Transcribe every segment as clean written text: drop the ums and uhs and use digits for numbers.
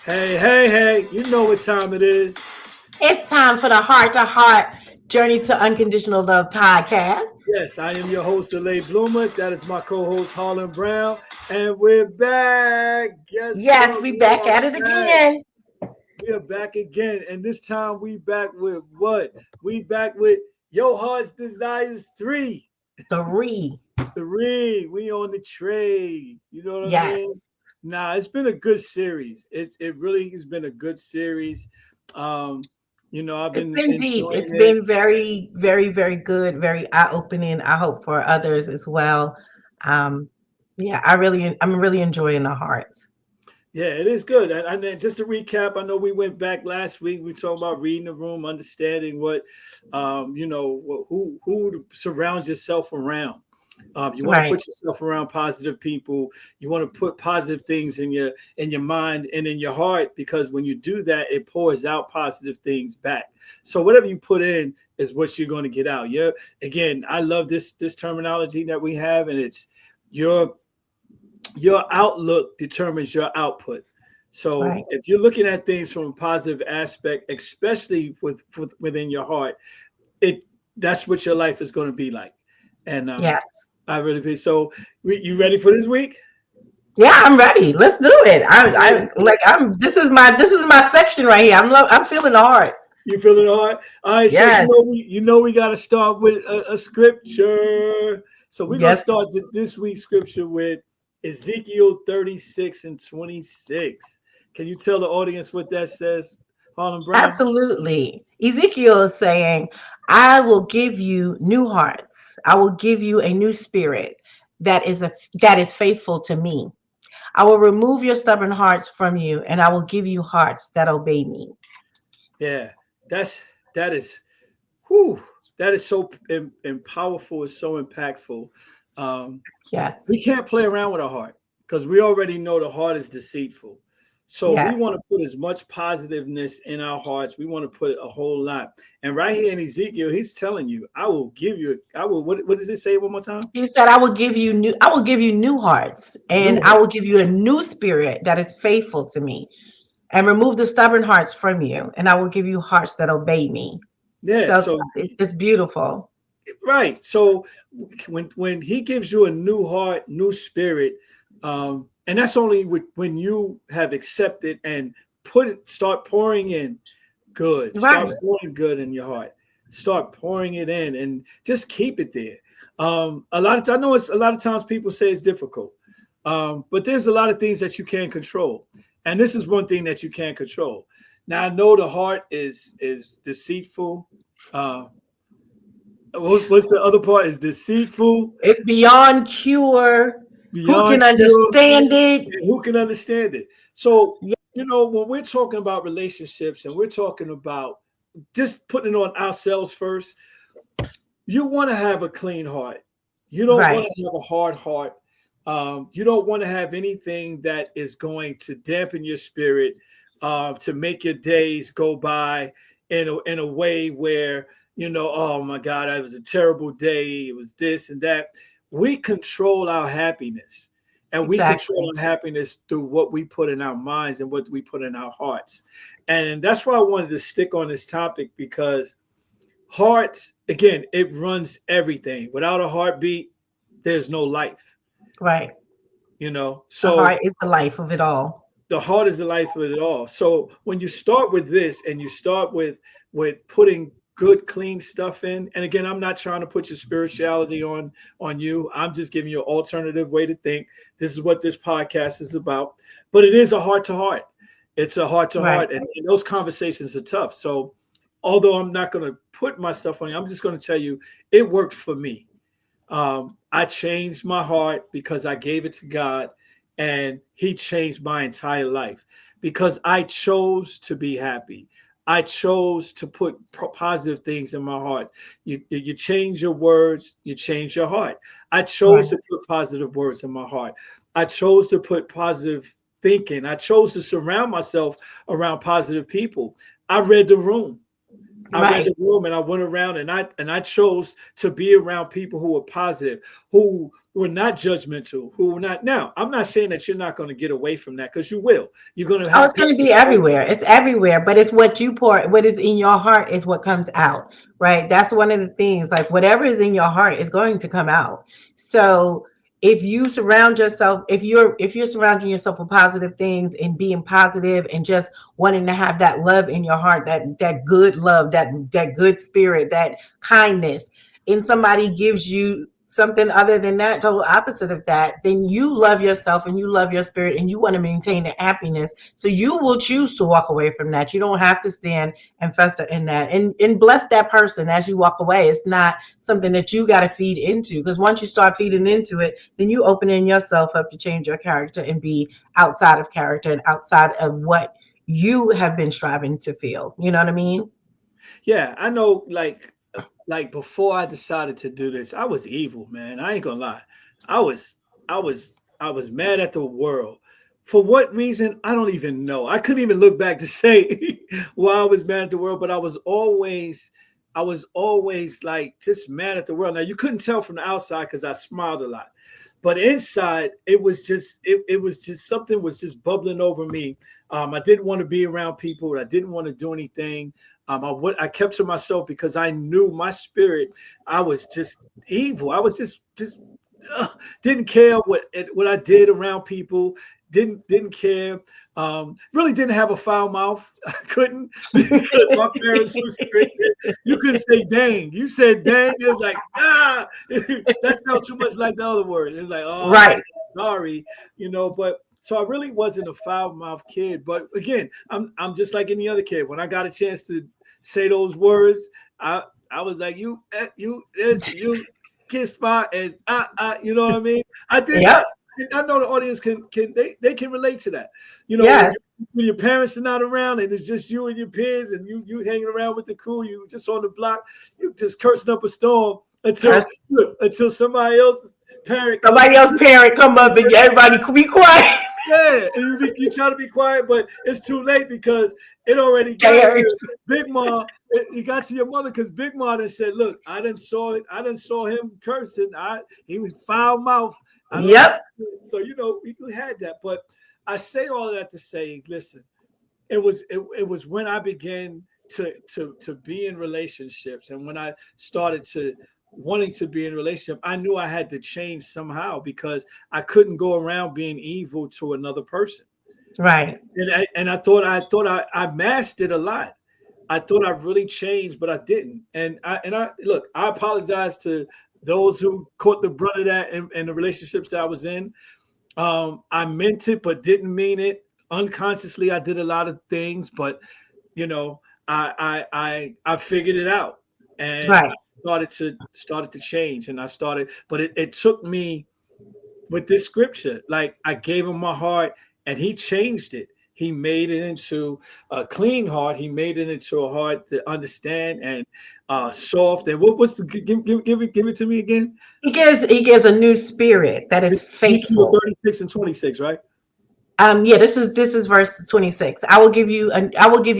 Hey, you know what time it is. It's time for the Heart to Heart Journey to Unconditional Love podcast. Yes, I am your host, Alay Bloomer. That is my co-host, Harlan Brown. And we're back. Guess Yes, what? we We back are at it back. again. We are back again. And this time we back with what? We back with Your Heart's Desires 3. Three. 3. We on the trade. You know what I Yes. mean? Nah, it's been a good series. It really has been a good series. Um, I've It's been been deep. enjoying It's it. been very, very, very good, very eye-opening. I hope for others as well. Um, yeah, I'm really enjoying the hearts. Yeah, it is good. And then just to recap, I know we went back last week. We talked about reading the room, understanding what, who to surround yourself around. You want to Right. put yourself around positive people. You want to put positive things in your mind and in your heart, because when you do that, it pours out positive things back. So whatever you put in is what you're going to get out. Yeah. Again, I love this terminology that we have, and it's your your outlook determines your output. So Right. if you're looking at things from a positive aspect, especially within your heart, it that's what your life is going to be like. And Yes. I really feel so. You ready for this week? Yeah, I'm ready. Let's do it. Yeah. I like I'm this is my section right here. I'm feeling the heart. You feeling all right? All right. So Yes. we got to start with a scripture. So we're gonna Yes. start this week's scripture with Ezekiel 36:26. Can you tell the audience what that says, Harlan Brown? Absolutely. Ezekiel is saying, I will give you new hearts. I will give you a new spirit that is faithful to me. I will remove your stubborn hearts from you, and I will give you hearts that obey me. Yeah, that's that is whew, that is so and powerful. It's so impactful. Um, Yes. we can't play around with our heart because we already know the heart is deceitful. So we Yes. want to put as much positiveness in our hearts. We want to put a whole lot. And right here in Ezekiel, he's telling you, I will give you, I will, what does it say one more time? He said, I will give you new hearts, and New I heart. will give you a new spirit that is faithful to me, and remove the stubborn hearts from you, and I will give you hearts that obey me. Yeah. So So, it's beautiful. right. So when he gives you a new heart, new spirit, and that's only when you have accepted and start pouring in good. Start Right. pouring good in your heart. Start pouring it in and just keep it there. A lot of I know it's a lot of times people say it's difficult, but there's a lot of things that you can't control, and this is one thing that you can't control. Now I know the heart is deceitful. Uh, what's the other part? Is deceitful, It's beyond cure. Who beyond can cure, understand it? and who can understand it? So Yeah. when we're talking about relationships and we're talking about just putting it on ourselves first, you want to have a clean heart. You don't want Right. to have a hard heart. You don't want to have anything that is going to dampen your spirit, to make your days go by in a way where oh my God, it was a terrible day. It was this and that. We control our happiness, and we control Exactly. our happiness through what we put in our minds and what we put in our hearts. And that's why I wanted to stick on this topic, because hearts, again, it runs everything. Without a heartbeat, there's no life, Right. The So heart is the life of it all. the heart is the life of it all. So when you start with this and you start with putting good, clean stuff in, and again, I'm not trying to put your spirituality on you. I'm just giving you an alternative way to think. This is what this podcast is about. But it is a heart to heart. It's a heart to Right. heart, and those conversations are tough. So although I'm not going to put my stuff on you, I'm just going to tell you it worked for me. I changed my heart because I gave it to God, and He changed my entire life because I chose to be happy. I chose to put positive things in my heart. You change your words, you change your heart. I chose Right. to put positive words in my heart. I chose to put positive thinking. I chose to surround myself around positive people. I read the room. I read Right. the room and I went around and I chose to be around people who were positive, who were not judgmental, who were not. Now, I'm not saying that you're not going to get away from that because you will. You're going to Oh, have it's going people. to be everywhere. It's everywhere, but it's what you pour, what is in your heart is what comes out, right? That's one of the things. Like whatever is in your heart is going to come out. So if you surround yourself, if you're surrounding yourself with positive things and being positive and just wanting to have that love in your heart, that good love, that good spirit, that kindness, and somebody gives you something other than that, total opposite of that, then you love yourself and you love your spirit and you want to maintain the happiness. So you will choose to walk away from that. You don't have to stand and fester in that, and bless that person as you walk away. It's not something that you got to feed into, because once you start feeding into it, then you opening yourself up to change your character and be outside of character and outside of what you have been striving to feel. You know what I mean? Yeah, I know. Like before I decided to do this, I was evil, man. I ain't gonna lie. I was, I was mad at the world. For what reason? I don't even know. I couldn't even look back to say why I was mad at the world, but I was always like just mad at the world. Now you couldn't tell from the outside because I smiled a lot, but inside it was just something was just bubbling over me. I didn't want to be around people. I didn't want to do anything. I kept to myself because I knew my spirit. I was just evil. I was just didn't care what I did around people. Didn't care. Really didn't have a foul mouth. I couldn't because my parents were strict. You couldn't say dang. You said dang. It was like that sounds too much like the other word. It's like Right. sorry, But so I really wasn't a foul mouth kid. But again, I'm just like any other kid. When I got a chance to say those words, I was like you kiss my and you know what I mean. I did Yep. that. I know the audience can they can relate to that. When, Yes. when your parents are not around and it's just you and your peers and you hanging around with the crew, you just on the block, you just cursing up a storm Curse. until somebody else's parent comes. Somebody else parent come up and everybody be quiet. Yeah, and you try to be quiet, but it's too late because it already got Can't to Big Ma. It got to your mother because Big Ma done said, "Look, I didn't saw it. I didn't saw him cursing. He was foul mouth. I don't like Yep. it." So we had that. But I say all of that to say, listen, it was when I began to be in relationships and when I started to wanting to be in a relationship, I knew I had to change somehow because I couldn't go around being evil to another person. Right. And I masked it a lot. I thought I really changed, but I didn't. And I look, I apologize to those who caught the brunt of that in the relationships that I was in. I meant it, but didn't mean it. Unconsciously, I did a lot of things, but you know, I figured it out and Right. started to change, and I started. But it took me with this scripture. Like I gave him my heart, and he changed it. He made it into a clean heart. He made it into a heart to understand and soft. And what's the give it to me again? He gives a new spirit that is Ezekiel faithful. 36 and 26, right? Yeah, this is verse 26. I will give you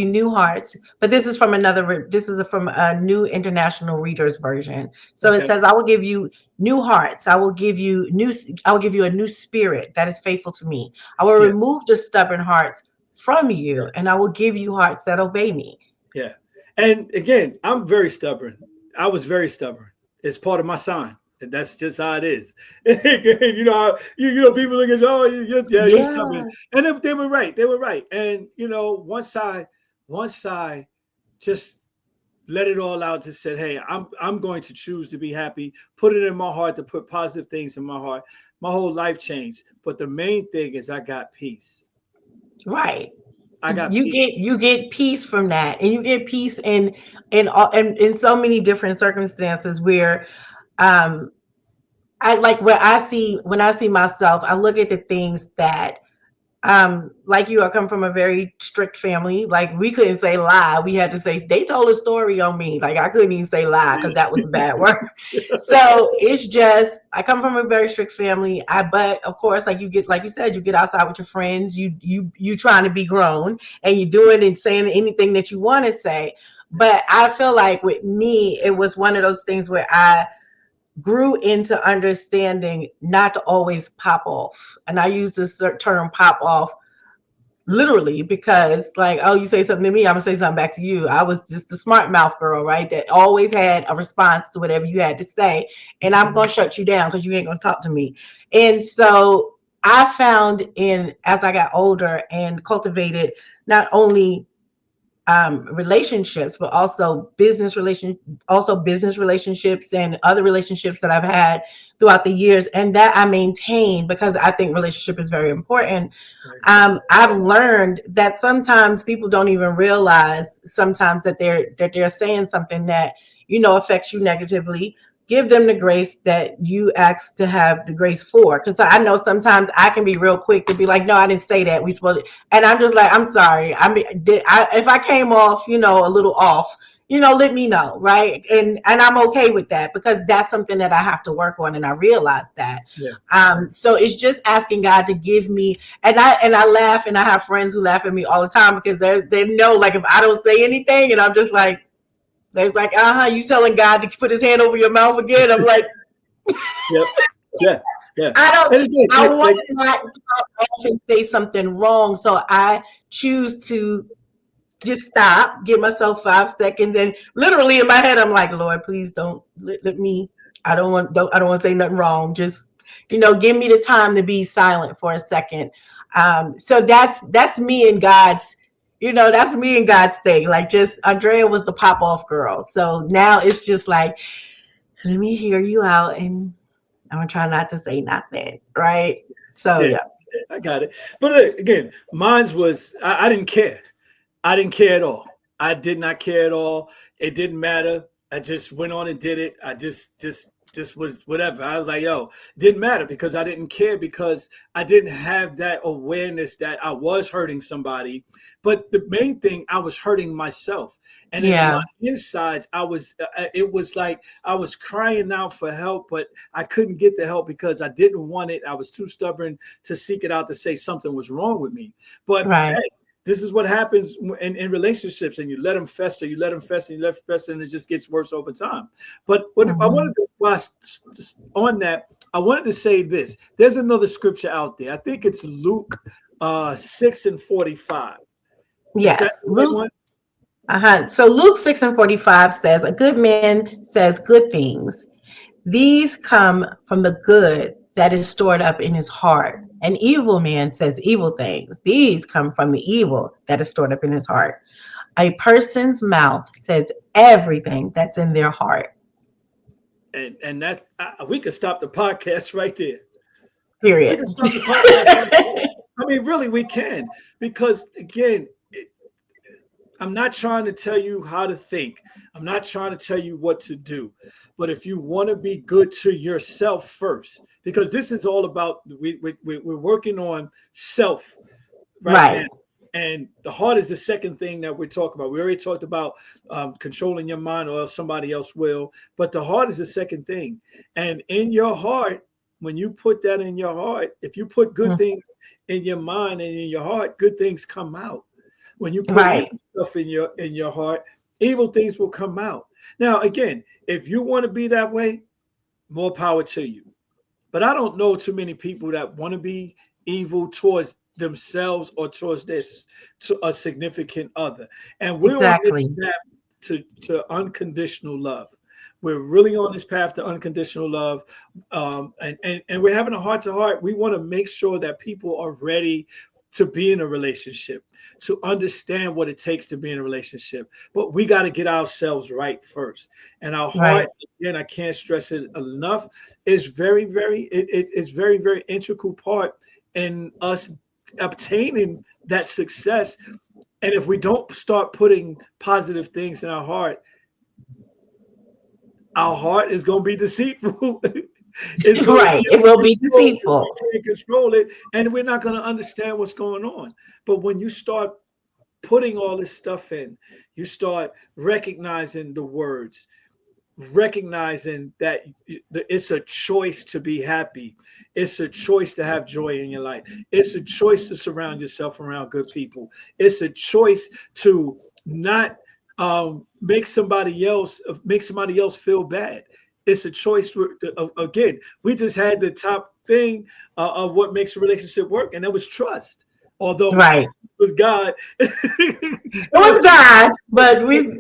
new hearts, but this is from a new international readers version. So it Okay. says, I will give you new hearts. I will give you a new spirit that is faithful to me. I will Yeah. remove the stubborn hearts from Yeah. you, and I will give you hearts that obey me. Yeah. And again, I'm very stubborn. I was very stubborn. It's part of my sign. And that's just how it is. People look at you, oh, yeah, you're stubborn. Yeah. And they were right. They were right. And once I just let it all out, just said, hey, I'm going to choose to be happy, put it in my heart to put positive things in my heart. My whole life changed. But the main thing is I got peace. Right. I got You peace. get peace from that, and you get peace in so many different circumstances where um I like where I see when I see myself, I look at the things that like you, I come from a very strict family. Like we couldn't say lie. We had to say they told a story on me. Like I couldn't even say lie because that was a bad word. So it's just I come from a very strict family. But of course, like you get, like you said, you get outside with your friends. You trying to be grown and you do it and saying anything that you want to say. But I feel like with me, it was one of those things where I grew into understanding not to always pop off. And I use this term pop off literally because like, oh, you say something to me, I'm gonna say something back to you. I was just the smart mouth girl, right, that always had a response to whatever you had to say, and I'm gonna shut you down because you ain't gonna talk to me. And so I found in as I got older and cultivated not only relationships, but also business relationships and other relationships that I've had throughout the years, and that I maintain because I think relationship is very important. I've learned that sometimes people don't even realize sometimes that they're saying something that affects you negatively. Give them the grace that you ask to have the grace for. Because I know sometimes I can be real quick to be like, no, I didn't say that. We supposed to, and I'm just like, I'm sorry. I mean, if I came off, a little off, let me know, right? And I'm okay with that because that's something that I have to work on, and I realize that. Yeah. So it's just asking God to give me, and I laugh, and I have friends who laugh at me all the time because they know, like, if I don't say anything, and I'm just like, they're like, you telling God to put his hand over your mouth again? I'm like, Yep. Yeah. Yeah. I don't, And again, I want to not pop off and say something wrong. So I choose to just stop, give myself 5 seconds, and literally in my head, I'm like, Lord, please don't let me. I don't want to say nothing wrong. Just give me the time to be silent for a second. So that's me and God's. That's me and God's thing. Like, just Andrea was the pop off girl. So now it's just like, let me hear you out, and I'm gonna try not to say nothing. Right. So yeah, yeah. I got it. But again, mine's was I didn't care. I didn't care at all. I did not care at all. It didn't matter. I just went on and did it. I just was whatever. I was like, yo, it didn't matter because I didn't care because I didn't have that awareness that I was hurting somebody. But the main thing, I was hurting myself. And in my Yeah. insides, it was like I was crying out for help, but I couldn't get the help because I didn't want it. I was too stubborn to seek it out to say something was wrong with me. But Right. hey, this is what happens in relationships, and you let them fester, you let them fester, you let them fester, and it just gets worse over time. But what I Hmm. wanted to on that, I wanted to say this. There's another scripture out there. I think it's Luke 6:45. Is that Yes. the right Luke. one? So Luke 6:45 says, "A good man says good things. These come from the good that is stored up in his heart. An evil man says evil things. These come from the evil that is stored up in his heart. A person's mouth says everything that's in their heart." And that we could stop the podcast right there. We Period. can stop the podcast right there. I mean, really, we can because again, I'm not trying to tell you how to think. I'm not trying to tell you what to do. But if you want to be good to yourself first, because this is all about we're working on self right now. Right. And the heart is the second thing that we're talking about. We already talked about controlling your mind, or else somebody else will. But the heart is the second thing. And in your heart, when you put that in your heart, if you put good things in your mind and in your heart, good things come out. When you put Right. evil stuff in your heart, evil things will come out. Now, again, if you want to be that way, more power to you. But I don't know too many people that want to be evil towards themselves or towards this to a significant other. And we're on this Exactly. path to unconditional love. We're really on this path to unconditional love. And we're having a heart to heart. We want to make sure that people are ready to be in a relationship, to understand what it takes to be in a relationship. But we got to get ourselves right first. And our heart, Right. again, I can't stress it enough, is it's very, very integral part in us obtaining that success. And if we don't start putting positive things in our heart is going to be deceitful. It's going to Right. get It will be controlled if deceitful. we can't control it, and we're not going to understand what's going on. But when you start putting all this stuff in, you start recognizing the words, recognizing that it's a choice to be happy. It's a choice to have joy in your life. It's a choice to surround yourself around good people. It's a choice to not make somebody else feel bad. It's a choice again. We just had the top thing of what makes a relationship work, and that was trust. Although Right. it was God, It was God, but we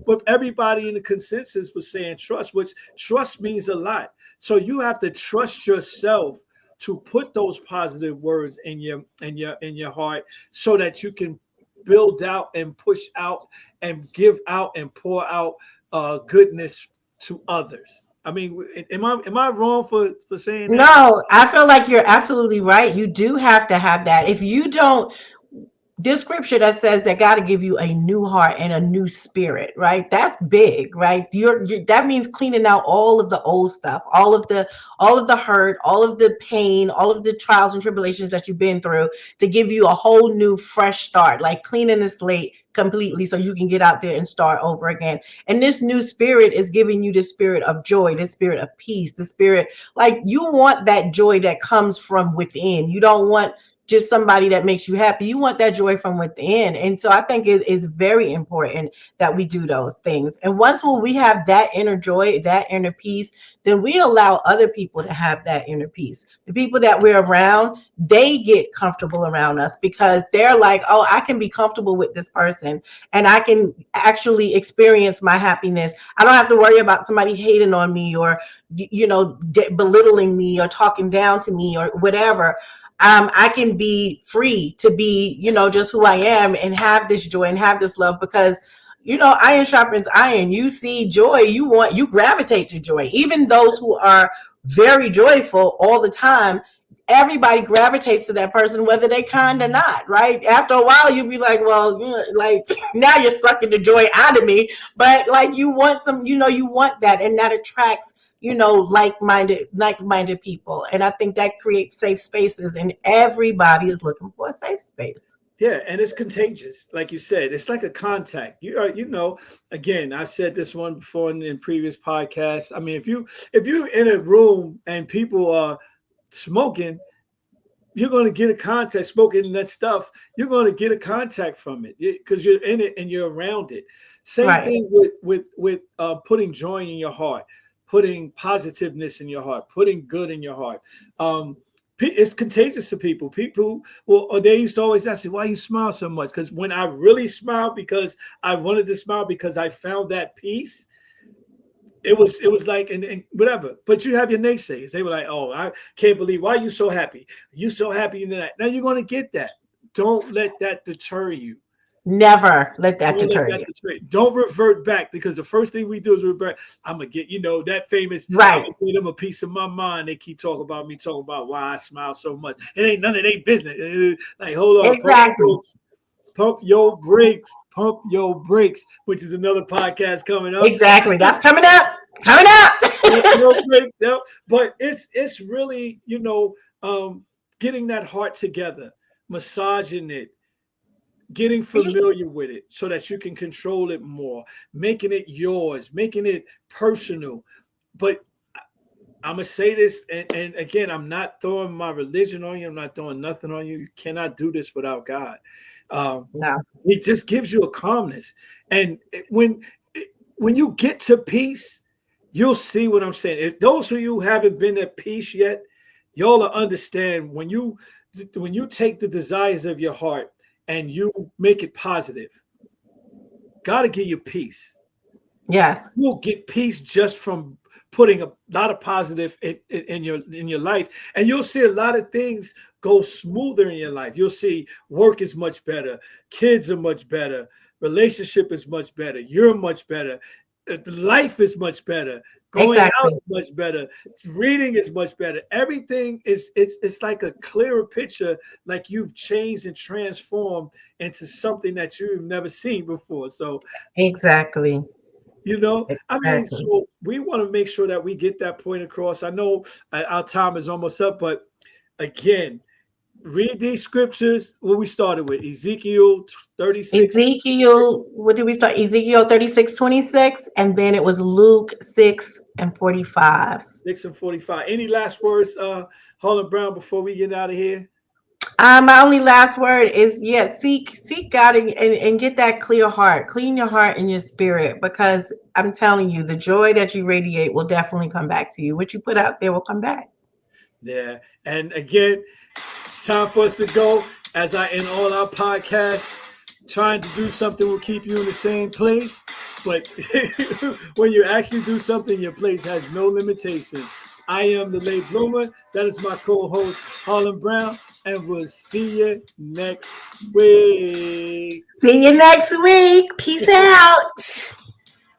but everybody in the consensus was saying trust, which trust means a lot. So you have to trust yourself to put those positive words in your heart so that you can build out and push out and give out and pour out goodness to others. I mean, am I wrong for saying that? no, I feel like you're absolutely right. You do have to have that. If you don't, this scripture that says that God will give you a new heart and a new spirit, right? That's big, right? That means cleaning out all of the old stuff, all of the hurt, all of the pain, all of the trials and tribulations that you've been through, to give you a whole new fresh start, like cleaning the slate completely so you can get out there and start over again. And this new spirit is giving you the spirit of joy, the spirit of peace, the spirit, like, you want that joy that comes from within. You don't want just somebody that makes you happy. You want that joy from within. And so I think it is very important that we do those things. And once when we have that inner joy, that inner peace, then we allow other people to have that inner peace. The people that we're around, they get comfortable around us because they're like, oh, I can be comfortable with this person and I can actually experience my happiness. I don't have to worry about somebody hating on me or, belittling me or talking down to me or whatever. I can be free to be, just who I am and have this joy and have this love because, iron sharpens iron. You see joy, you gravitate to joy. Even those who are very joyful all the time, everybody gravitates to that person, whether they kind or not, right? After a while, you'll be like, well, like, now you're sucking the joy out of me. But like, you want some, you want that, and that attracts, like-minded people. And I think that creates safe spaces, and everybody is looking for a safe space. Yeah, and it's contagious, like you said. It's like a contact. Again, I said this one before in previous podcasts. I mean, if you're in a room and people are smoking, you're going to get a contact. Smoking that stuff, you're going to get a contact from it because you're in it and you're around it. Same Right. thing with putting joy in your heart, putting positiveness in your heart, putting good in your heart. It's contagious to people. People, well, or they used to always ask me, "Why you smile so much?" Because when I really smile, because I wanted to smile, because I found that peace. It was like and whatever. But you have your naysayers. They were like, "Oh, I can't believe why you so happy. You so happy in that." Now you're going to get that. Don't let that deter you. Never let that Don't let deter that you. deter you. Don't revert back because the first thing we do is revert. I'm gonna get that famous. I'm Right. gonna give them a piece of my mind. They keep talking about me, talking about why I smile so much. It ain't none of their business. Like, hold on, Exactly. pump your brakes, pump your brakes, which is another podcast coming up. Exactly. That's coming up. Coming Pump up. your brakes, yep. But it's really getting that heart together, massaging it, getting familiar with it so that you can control it more, making it yours, making it personal. But I'm gonna say this, and again, I'm not throwing my religion on you. I'm not throwing nothing on you. You cannot do this without God. Um, No. it just gives you a calmness, and when you get to peace, you'll see what I'm saying. If those of you who haven't been at peace yet, y'all will understand when you take the desires of your heart and you make it positive. God will give you peace. Yes. You'll get peace just from putting a lot of positive in your life, and you'll see a lot of things go smoother in your life. You'll see work is much better, kids are much better, relationship is much better, you're much better, life is much better, going out Exactly. is much better, reading is much better. Everything is it's like a clearer picture, like you've changed and transformed into something that you've never seen before. So Exactly. I mean, Exactly. so we want to make sure that we get that point across. I know our time is almost up, but again, read these scriptures. What we started with Ezekiel 36, Ezekiel, what did we start? Ezekiel 36:26, and then it was Luke 6:45. 6 and 45. Any last words, Harlan Brown, before we get out of here? My only last word is, yeah, seek God, and get that clear heart. Clean your heart and your spirit, because I'm telling you, the joy that you radiate will definitely come back to you. What you put out there will come back. Yeah. And again, it's time for us to go. As I end all our podcasts, trying to do something will keep you in the same place. But when you actually do something, your place has no limitations. I am the late bloomer. That is my co-host, Harlan Brown. And we'll see you next week. See you next week. Peace out.